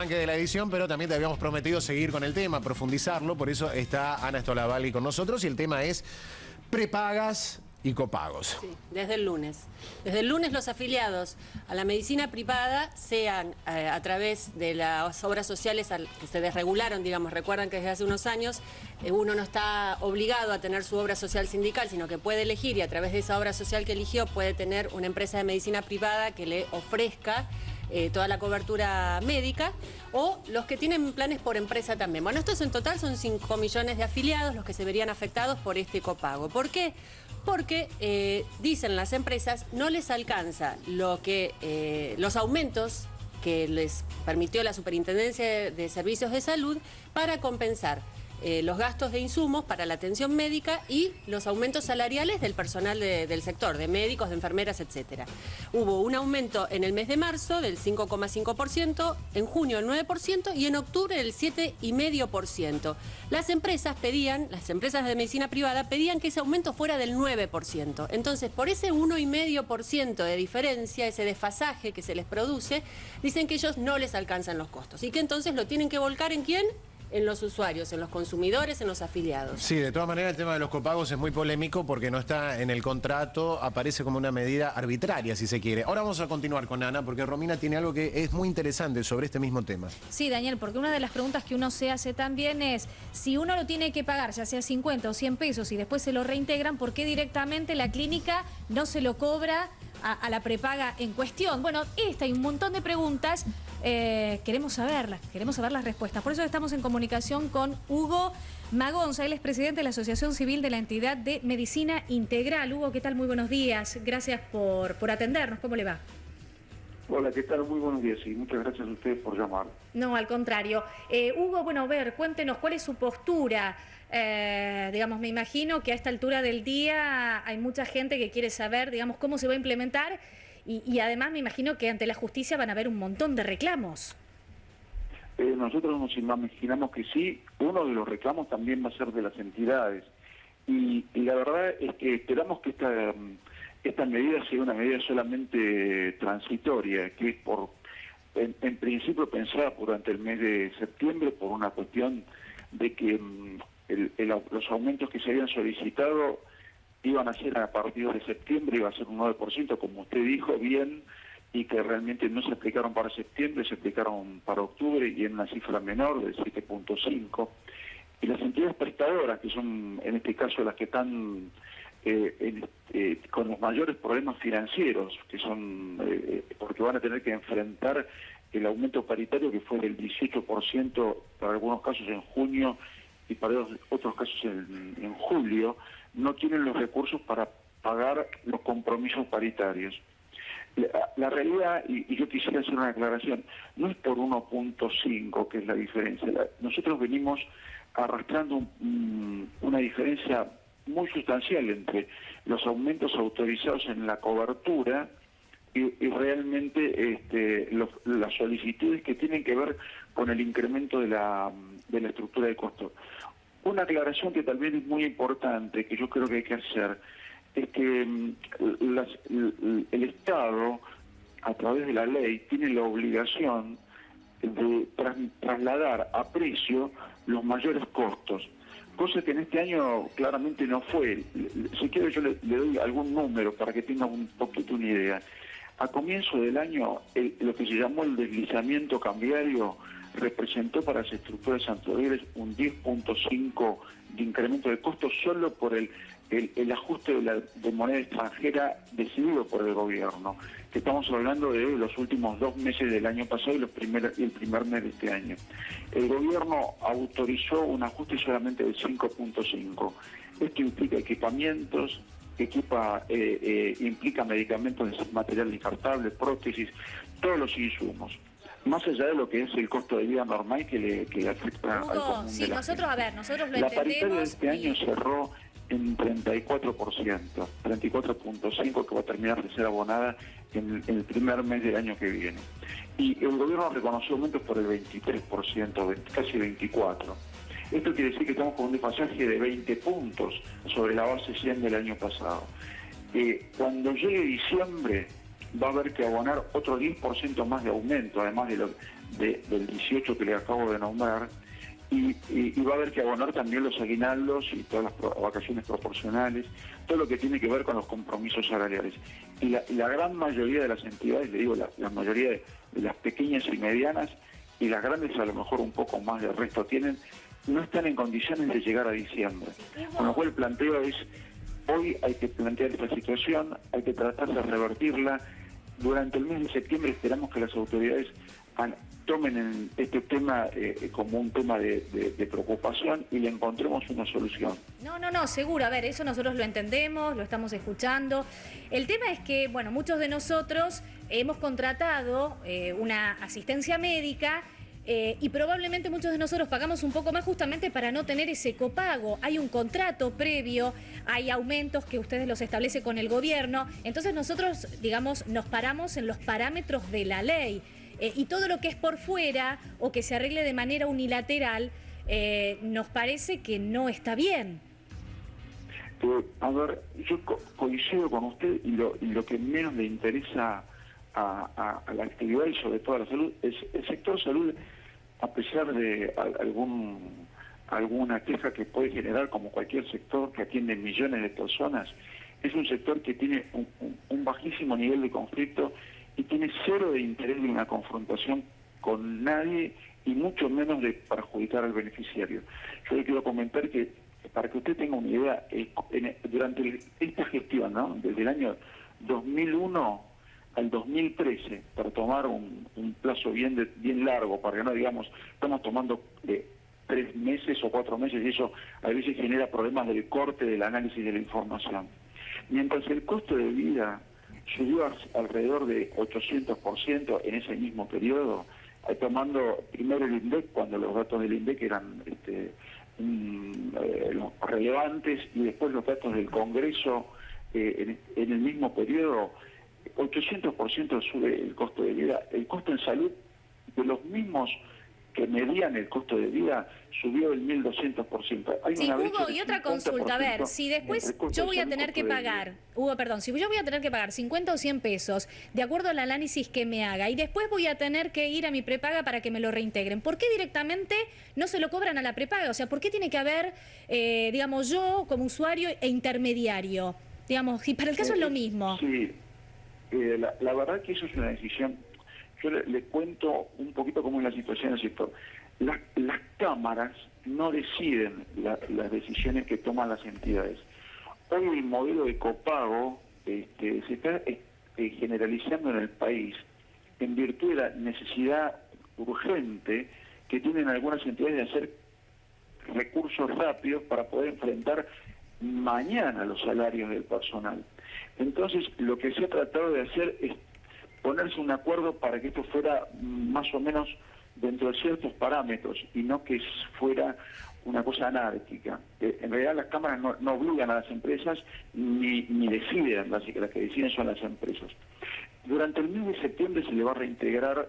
De la edición, pero también te habíamos prometido seguir con el tema, profundizarlo, por eso está Ana Stolavalli con nosotros y el tema es prepagas y copagos. Sí, desde el lunes. Desde el lunes los afiliados a la medicina privada, sean a través de las obras sociales que se desregularon, digamos, recuerdan que desde hace unos años uno no está obligado a tener su obra social sindical, sino que puede elegir y a través de esa obra social que eligió puede tener una empresa de medicina privada que le ofrezca toda la cobertura médica, o los que tienen planes por empresa también. Bueno, estos en total son 5 millones de afiliados los que se verían afectados por este copago. ¿Por qué? Porque, dicen las empresas, no les alcanza los aumentos que les permitió la Superintendencia de Servicios de Salud para compensar los gastos de insumos para la atención médica y los aumentos salariales del personal del sector, de médicos, de enfermeras, etcétera. Hubo un aumento en el mes de marzo del 5,5%, en junio el 9% y en octubre el 7,5%. Las empresas de medicina privada pedían que ese aumento fuera del 9%. Entonces, por ese 1,5% de diferencia, ese desfasaje que se les produce, dicen que ellos no les alcanzan los costos y que entonces lo tienen que volcar ¿en quién? En los usuarios, en los consumidores, en los afiliados. Sí, de todas maneras el tema de los copagos es muy polémico porque no está en el contrato, aparece como una medida arbitraria, si se quiere. Ahora vamos a continuar con Ana, porque Romina tiene algo que es muy interesante sobre este mismo tema. Sí, Daniel, porque una de las preguntas que uno se hace también es, si uno lo tiene que pagar, ya sea 50 o 100 pesos, y después se lo reintegran, ¿por qué directamente la clínica no se lo cobra a la prepaga en cuestión? Bueno, esta y un montón de preguntas queremos saber las respuestas. Por eso estamos en comunicación con Hugo Magonza, él es presidente de la Asociación Civil de la Entidad de Medicina Integral. Hugo, ¿qué tal? Muy buenos días. Gracias por atendernos. ¿Cómo le va? Hola, ¿qué tal? Muy buenos días y muchas gracias a ustedes por llamar. No, al contrario. Hugo, bueno, a ver, cuéntenos, ¿cuál es su postura? Digamos, me imagino que a esta altura del día hay mucha gente que quiere saber, digamos, cómo se va a implementar y además me imagino que ante la justicia van a haber un montón de reclamos. Nosotros nos imaginamos que sí, uno de los reclamos también va a ser de las entidades y la verdad es que esperamos que esta medida sea una medida solamente transitoria, que es en principio pensada durante el mes de septiembre por una cuestión de que los aumentos que se habían solicitado iban a ser a partir de septiembre, iba a ser un 9%, como usted dijo bien, y que realmente no se aplicaron para septiembre, se aplicaron para octubre y en una cifra menor del 7,5%. Y las entidades prestadoras, que son en este caso las que están con los mayores problemas financieros, que son porque van a tener que enfrentar el aumento paritario que fue del 18% para algunos casos en junio y para otros casos en julio, no tienen los recursos para pagar los compromisos paritarios. La realidad, y yo quisiera hacer una aclaración, no es por 1,5 que es la diferencia. Nosotros venimos arrastrando una diferencia muy sustancial entre los aumentos autorizados en la cobertura y realmente las solicitudes que tienen que ver con el incremento de la estructura de costos. Una aclaración que tal vez es muy importante, que yo creo que hay que hacer, es que el Estado, a través de la ley, tiene la obligación de trasladar a precio los mayores costos, cosa que en este año claramente no fue. Si quiere yo le doy algún número para que tenga un poquito una idea. A comienzo del año, lo que se llamó el deslizamiento cambiario representó para las estructuras sanitarias un 10,5% de incremento de costos solo por el ajuste de moneda extranjera decidido por el gobierno, que estamos hablando de los últimos 2 meses del año pasado y el primer mes de este año. El gobierno autorizó un ajuste solamente del 5,5%. Esto implica equipamientos, implica medicamentos de material descartable, prótesis, todos los insumos. Más allá de lo que es el costo de vida normal que le afecta al común sí, de la nosotros, gente. A ver, nosotros lo la entendemos. La paritaria de este año cerró en 34%, 34,5% que va a terminar de ser abonada en el primer mes del año que viene. Y el gobierno reconoció aumentos por el 23%, casi 24%. Esto quiere decir que estamos con un desfasaje de 20 puntos sobre la base 100 del año pasado. Cuando llegue diciembre va a haber que abonar otro 10% más de aumento, además del 18 que le acabo de nombrar, y va a haber que abonar también los aguinaldos y todas las vacaciones proporcionales, todo lo que tiene que ver con los compromisos salariales. Y la gran mayoría de las entidades, le digo, la mayoría de las pequeñas y medianas, y las grandes a lo mejor un poco más del resto no están en condiciones de llegar a diciembre. Con lo cual el planteo es, hoy hay que plantear esta situación, hay que tratar de revertirla. Durante el mes de septiembre esperamos que las autoridades tomen este tema como un tema de preocupación y le encontremos una solución. No, seguro. A ver, eso nosotros lo entendemos, lo estamos escuchando. El tema es que, bueno, muchos de nosotros hemos contratado una asistencia médica y probablemente muchos de nosotros pagamos un poco más justamente para no tener ese copago. Hay un contrato previo, hay aumentos que ustedes los establecen con el gobierno. Entonces nosotros, digamos, nos paramos en los parámetros de la ley. Y todo lo que es por fuera o que se arregle de manera unilateral, nos parece que no está bien. A ver, yo coincido con usted y lo que menos le interesa a la actividad y sobre todo a la salud es el sector salud, a pesar de alguna queja que puede generar como cualquier sector que atiende millones de personas, es un sector que tiene un bajísimo nivel de conflicto y tiene cero de interés en una confrontación con nadie y mucho menos de perjudicar al beneficiario. Yo le quiero comentar que, para que usted tenga una idea, durante esta gestión, ¿no?, desde el año 2001 al 2013, para tomar un plazo bien largo, para que no digamos, estamos tomando 3 meses o 4 meses y eso a veces genera problemas del corte del análisis de la información. Mientras el costo de vida subió alrededor de 800% en ese mismo periodo, tomando primero el INDEC, cuando los datos del INDEC eran los relevantes, y después los datos del Congreso en el mismo periodo, 800% sube el costo de vida. El costo en salud de los mismos que medían el costo de vida subió el 1200%. Sí, Hugo, y otra consulta, a ver, si después yo voy a tener que pagar, Hugo, perdón, si yo voy a tener que pagar 50 o 100 pesos, de acuerdo al análisis que me haga, y después voy a tener que ir a mi prepaga para que me lo reintegren, ¿por qué directamente no se lo cobran a la prepaga? O sea, ¿por qué tiene que haber, digamos, yo como usuario e intermediario? Digamos, y para el caso es lo mismo. Sí, la verdad que eso es una decisión. Yo le cuento un poquito cómo es la situación del sector. Las cámaras no deciden las decisiones que toman las entidades. Hoy el modelo de copago se está generalizando en el país en virtud de la necesidad urgente que tienen algunas entidades de hacer recursos rápidos para poder enfrentar mañana los salarios del personal. Entonces, lo que se ha tratado de hacer es ponerse un acuerdo para que esto fuera más o menos dentro de ciertos parámetros y no que fuera una cosa anárquica. En realidad las cámaras no obligan a las empresas ni deciden, las que deciden son las empresas. Durante el mes de septiembre se le va a reintegrar,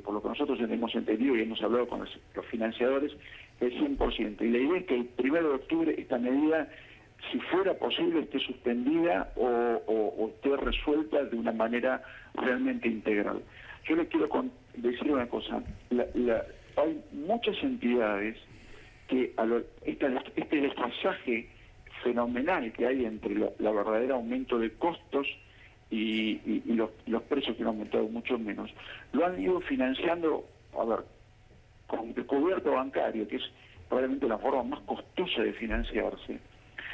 por lo que nosotros hemos entendido y hemos hablado con los financiadores, el 100%. Y la idea es que el 1 de octubre esta medida, si fuera posible, esté suspendida o esté resuelta de una manera realmente integral. Yo le quiero decir una cosa. Hay muchas entidades que este desfasaje fenomenal que hay entre la verdadera aumento de costos y los precios que han aumentado mucho menos, lo han ido financiando, con el cubierto bancario, que es probablemente la forma más costosa de financiarse.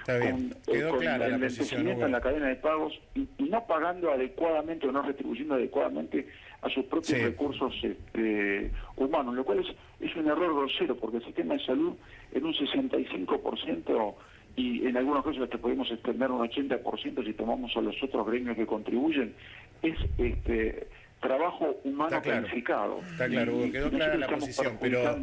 Está bien. Quedó clara la posición, Hugo. En la cadena de pagos y no pagando adecuadamente o no retribuyendo adecuadamente a sus propios recursos humanos, lo cual es un error grosero, porque el sistema de salud en un 65% y en algunos casos hasta podemos extender un 80% si tomamos a los otros gremios que contribuyen, es trabajo humano planificado. Está claro, Hugo, quedó clara la posición, pero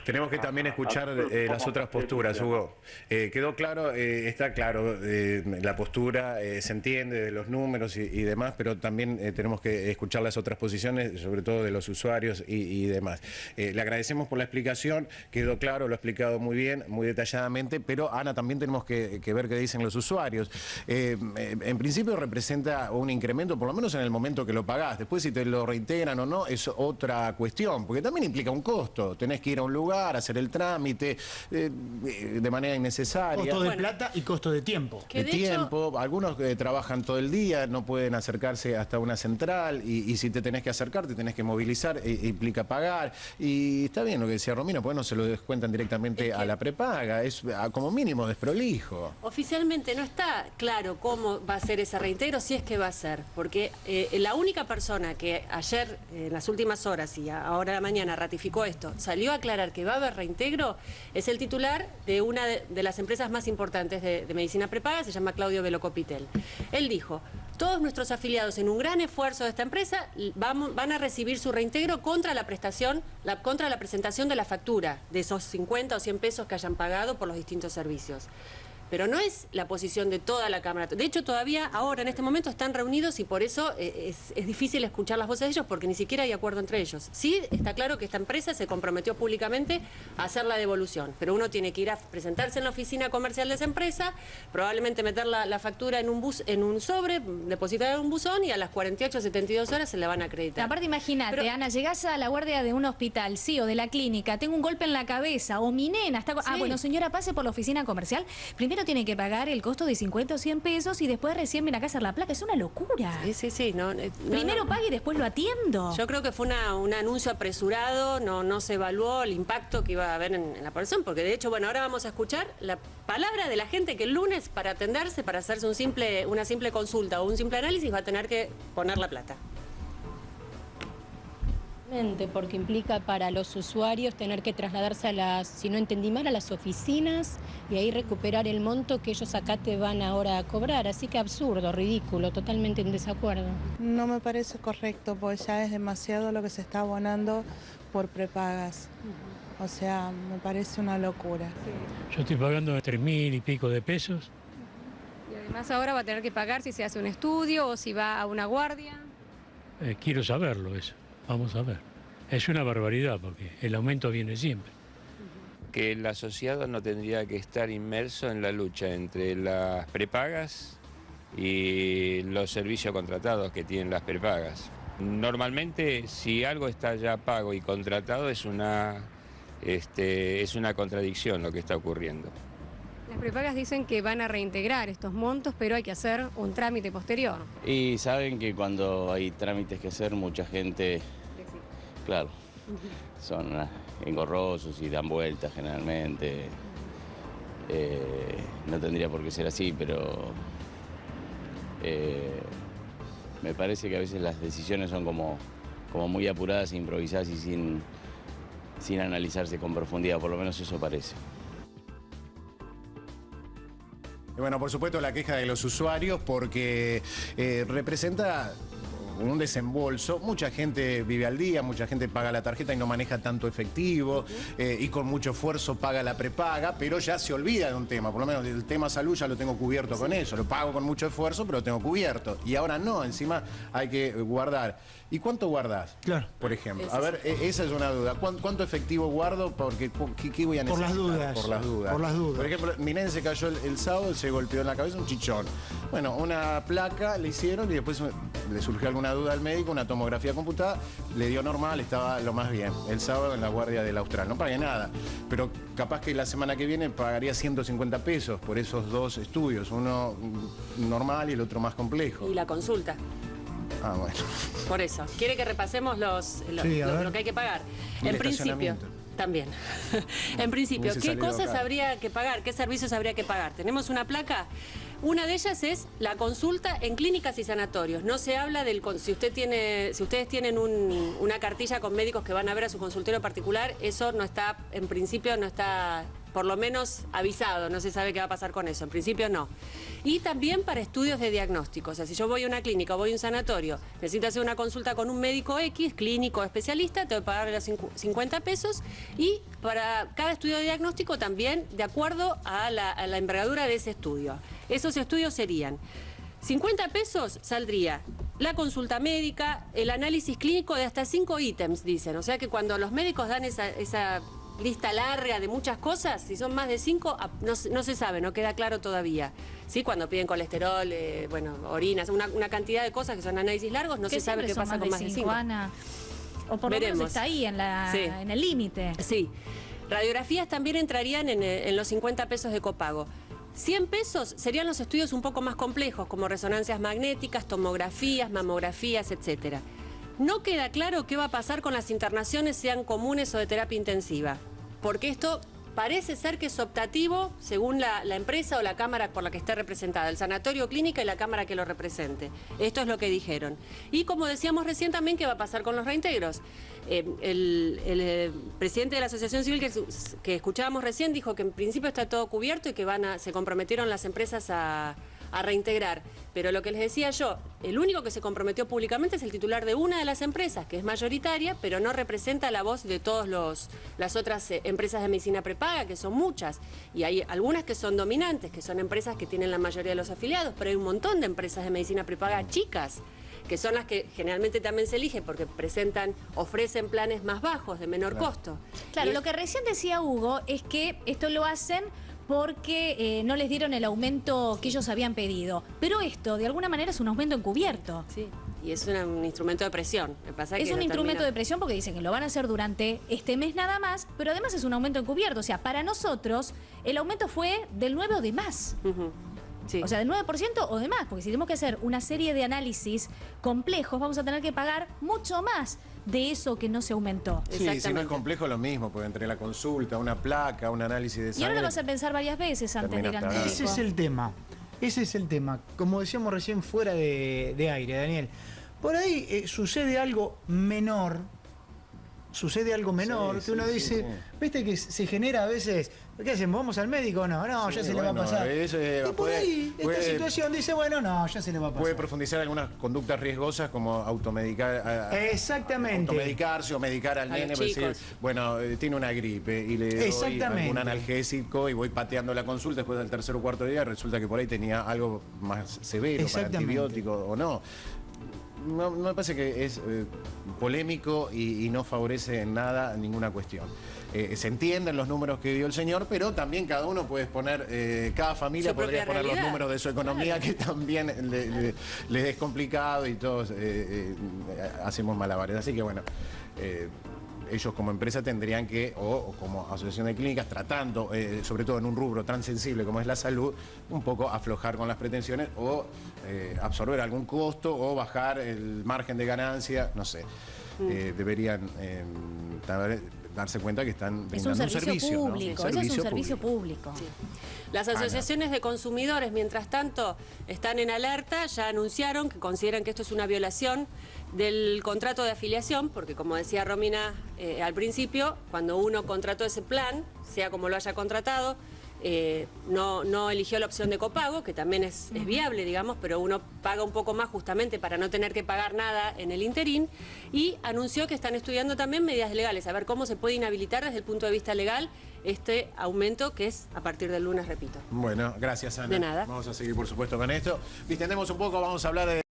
tenemos que también escuchar las otras posturas, Hugo. Quedó claro, está claro la postura, se entiende de los números y demás, pero también tenemos que escuchar las otras posiciones, sobre todo de los usuarios y demás. Le agradecemos por la explicación, quedó claro, lo ha explicado muy bien, muy detalladamente, pero Ana, también tenemos que ver qué dicen los usuarios. En principio representa un incremento, por lo menos en el momento que lo pagás. Después, si si te lo reintegran o no es otra cuestión, porque también implica un costo. Tenés que ir a un lugar, hacer el trámite de manera innecesaria. Costo de plata y costo de tiempo. De tiempo. Algunos trabajan todo el día, no pueden acercarse hasta una central y si te tenés que acercar, te tenés que movilizar, implica pagar. Y está bien lo que decía Romina, porque no se lo descuentan directamente a la prepaga. Es como mínimo desprolijo. Oficialmente no está claro cómo va a ser ese reintegro, si es que va a ser, porque la única persona que ayer, en las últimas horas y ahora a la mañana ratificó esto, salió a aclarar que va a haber reintegro, es el titular de una de las empresas más importantes de medicina prepaga, se llama Claudio Velocopitel. Él dijo: todos nuestros afiliados, en un gran esfuerzo de esta empresa, van a recibir su reintegro contra la prestación, contra la presentación de la factura de esos 50 o 100 pesos que hayan pagado por los distintos servicios. Pero no es la posición de toda la Cámara. De hecho, todavía ahora, en este momento, están reunidos y por eso es difícil escuchar las voces de ellos porque ni siquiera hay acuerdo entre ellos. Sí, está claro que esta empresa se comprometió públicamente a hacer la devolución, pero uno tiene que ir a presentarse en la oficina comercial de esa empresa, probablemente meter la factura en un sobre, depositar en un buzón y a las 48 o 72 horas se la van a acreditar. Aparte, imagínate, Ana, llegás a la guardia de un hospital, sí, o de la clínica, tengo un golpe en la cabeza, o mi nena está... Ah, bueno, señora, pase por la oficina comercial. Primero tiene que pagar el costo de 50 o 100 pesos y después recién viene acá a hacer la placa. Es una locura. Sí. Primero pague y después lo atiendo. Yo creo que fue un anuncio apresurado, no se evaluó el impacto que iba a haber en la población, porque de hecho, bueno, ahora vamos a escuchar la palabra de la gente que el lunes, para atenderse, para hacerse una simple consulta o un simple análisis, va a tener que poner la plata. Porque implica para los usuarios tener que trasladarse si no entendí mal, a las oficinas y ahí recuperar el monto que ellos acá te van ahora a cobrar. Así que absurdo, ridículo, totalmente en desacuerdo. No me parece correcto, porque ya es demasiado lo que se está abonando por prepagas. O sea, me parece una locura. Yo estoy pagando 3.000 y pico de pesos. Y además ahora va a tener que pagar si se hace un estudio o si va a una guardia. Quiero saberlo eso. Vamos a ver. Es una barbaridad porque el aumento viene siempre. Que el asociado no tendría que estar inmerso en la lucha entre las prepagas y los servicios contratados que tienen las prepagas. Normalmente, si algo está ya pago y contratado, es una contradicción lo que está ocurriendo. Las prepagas dicen que van a reintegrar estos montos, pero hay que hacer un trámite posterior. Y saben que cuando hay trámites que hacer, mucha gente... Claro, son engorrosos y dan vueltas generalmente. No tendría por qué ser así, pero me parece que a veces las decisiones son como muy apuradas, improvisadas y sin analizarse con profundidad, por lo menos eso parece. Y bueno, por supuesto la queja de los usuarios porque representa un desembolso. Mucha gente vive al día, mucha gente paga la tarjeta y no maneja tanto efectivo y con mucho esfuerzo paga la prepaga, pero ya se olvida de un tema. Por lo menos el tema salud ya lo tengo cubierto con eso. Lo pago con mucho esfuerzo, pero lo tengo cubierto. Y ahora no, encima hay que guardar. ¿Y cuánto guardás? Claro. Por ejemplo. A ver, esa es una duda. ¿Cuánto efectivo guardo? Porque ¿qué voy a necesitar? Por las dudas. Por las dudas. Por las dudas. Por ejemplo, mi nene se cayó el sábado, se golpeó en la cabeza un chichón. Bueno, una placa le hicieron y después le surgió alguna duda al médico, una tomografía computada, le dio normal, estaba lo más bien. El sábado en la guardia del Austral. No pagué nada. Pero capaz que la semana que viene pagaría 150 pesos por esos dos estudios. Uno normal y el otro más complejo. Y la consulta. Ah, bueno. Por eso. ¿Quiere que repasemos lo que hay que pagar? En principio, también. En principio, ¿qué cosas habría que pagar? ¿Qué servicios habría que pagar? Tenemos una placa. Una de ellas es la consulta en clínicas y sanatorios. No se habla si ustedes tienen una cartilla con médicos que van a ver a su consultorio particular, eso no está, en principio no está, por lo menos avisado, no se sabe qué va a pasar con eso, en principio no. Y también para estudios de diagnóstico, o sea, si yo voy a una clínica o voy a un sanatorio, necesito hacer una consulta con un médico X, clínico especialista, tengo que pagarle los 50 pesos y para cada estudio de diagnóstico también de acuerdo a la envergadura de ese estudio. Esos estudios serían 50 pesos saldría la consulta médica, el análisis clínico de hasta 5 ítems, dicen. O sea que cuando los médicos dan esa lista larga de muchas cosas, si son más de 5, no se sabe, no queda claro todavía. ¿Sí? Cuando piden colesterol, orinas, una cantidad de cosas que son análisis largos, no se sabe qué pasa con más de 5. O por lo menos está ahí en el límite. Sí. Radiografías también entrarían en los 50 pesos de copago. 100 pesos serían los estudios un poco más complejos, como resonancias magnéticas, tomografías, mamografías, etcétera. No queda claro qué va a pasar con las internaciones, sean comunes o de terapia intensiva, porque esto parece ser que es optativo según la empresa o la cámara por la que esté representada, el sanatorio clínica y la cámara que lo represente. Esto es lo que dijeron. Y como decíamos recién también, ¿qué va a pasar con los reintegros? El presidente de la Asociación Civil que escuchábamos recién dijo que en principio está todo cubierto y que se comprometieron las empresas a reintegrar. Pero lo que les decía yo, el único que se comprometió públicamente es el titular de una de las empresas, que es mayoritaria, pero no representa la voz de todas las otras empresas de medicina prepaga, que son muchas. Y hay algunas que son dominantes, que son empresas que tienen la mayoría de los afiliados, pero hay un montón de empresas de medicina prepaga chicas, que son las que generalmente también se eligen porque ofrecen planes más bajos, de menor costo. Claro, lo que recién decía Hugo es que esto lo hacen porque no les dieron el aumento que ellos habían pedido. Pero esto, de alguna manera, es un aumento encubierto. Sí, y es un instrumento de presión. Es un instrumento de presión porque dicen que lo van a hacer durante este mes nada más, pero además es un aumento encubierto. O sea, para nosotros, el aumento fue del 9 o de más. Sí. O sea, del 9% o de más, porque si tenemos que hacer una serie de análisis complejos, vamos a tener que pagar mucho más de eso que no se aumentó. Sí, si no es complejo lo mismo, porque entre la consulta, una placa, un análisis de sangre... Y ahora lo vas a pensar varias veces antes de ir al médico. Ese es el tema, Como decíamos recién fuera de aire, Daniel, por ahí sucede algo menor, que uno dice, viste que se genera a veces, ¿qué hacemos? ¿Vamos al médico? No, ya se le va a pasar. Y por ahí, esta situación dice, ya se le va a pasar. Puede profundizar algunas conductas riesgosas como automedicar. Exactamente. Automedicarse o medicar al nene, decir, tiene una gripe y le doy algún analgésico y voy pateando la consulta después del tercer o cuarto día, resulta que por ahí tenía algo más severo, para antibiótico o no. No, me parece que es polémico y no favorece en nada ninguna cuestión. Se entienden los números que dio el señor, pero también cada uno puede poner, cada familia podría poner los números de su economía, que también les es complicado y todos hacemos malabares. Así que ellos como empresa tendrían que, o como asociación de clínicas, tratando, sobre todo en un rubro tan sensible como es la salud, un poco aflojar con las pretensiones o absorber algún costo o bajar el margen de ganancia, no sé. Deberían darse cuenta que están brindando un servicio público, ¿no? Eso es un servicio público. Sí. Las asociaciones de consumidores, mientras tanto, están en alerta, ya anunciaron que consideran que esto es una violación del contrato de afiliación, porque como decía Romina al principio, cuando uno contrató ese plan, sea como lo haya contratado, no eligió la opción de copago, que también es viable, digamos, pero uno paga un poco más justamente para no tener que pagar nada en el interín, y anunció que están estudiando también medidas legales, a ver cómo se puede inhabilitar desde el punto de vista legal este aumento, que es a partir del lunes, repito. Bueno, gracias, Ana. De nada. Vamos a seguir, por supuesto, con esto. Distendemos un poco, vamos a hablar de...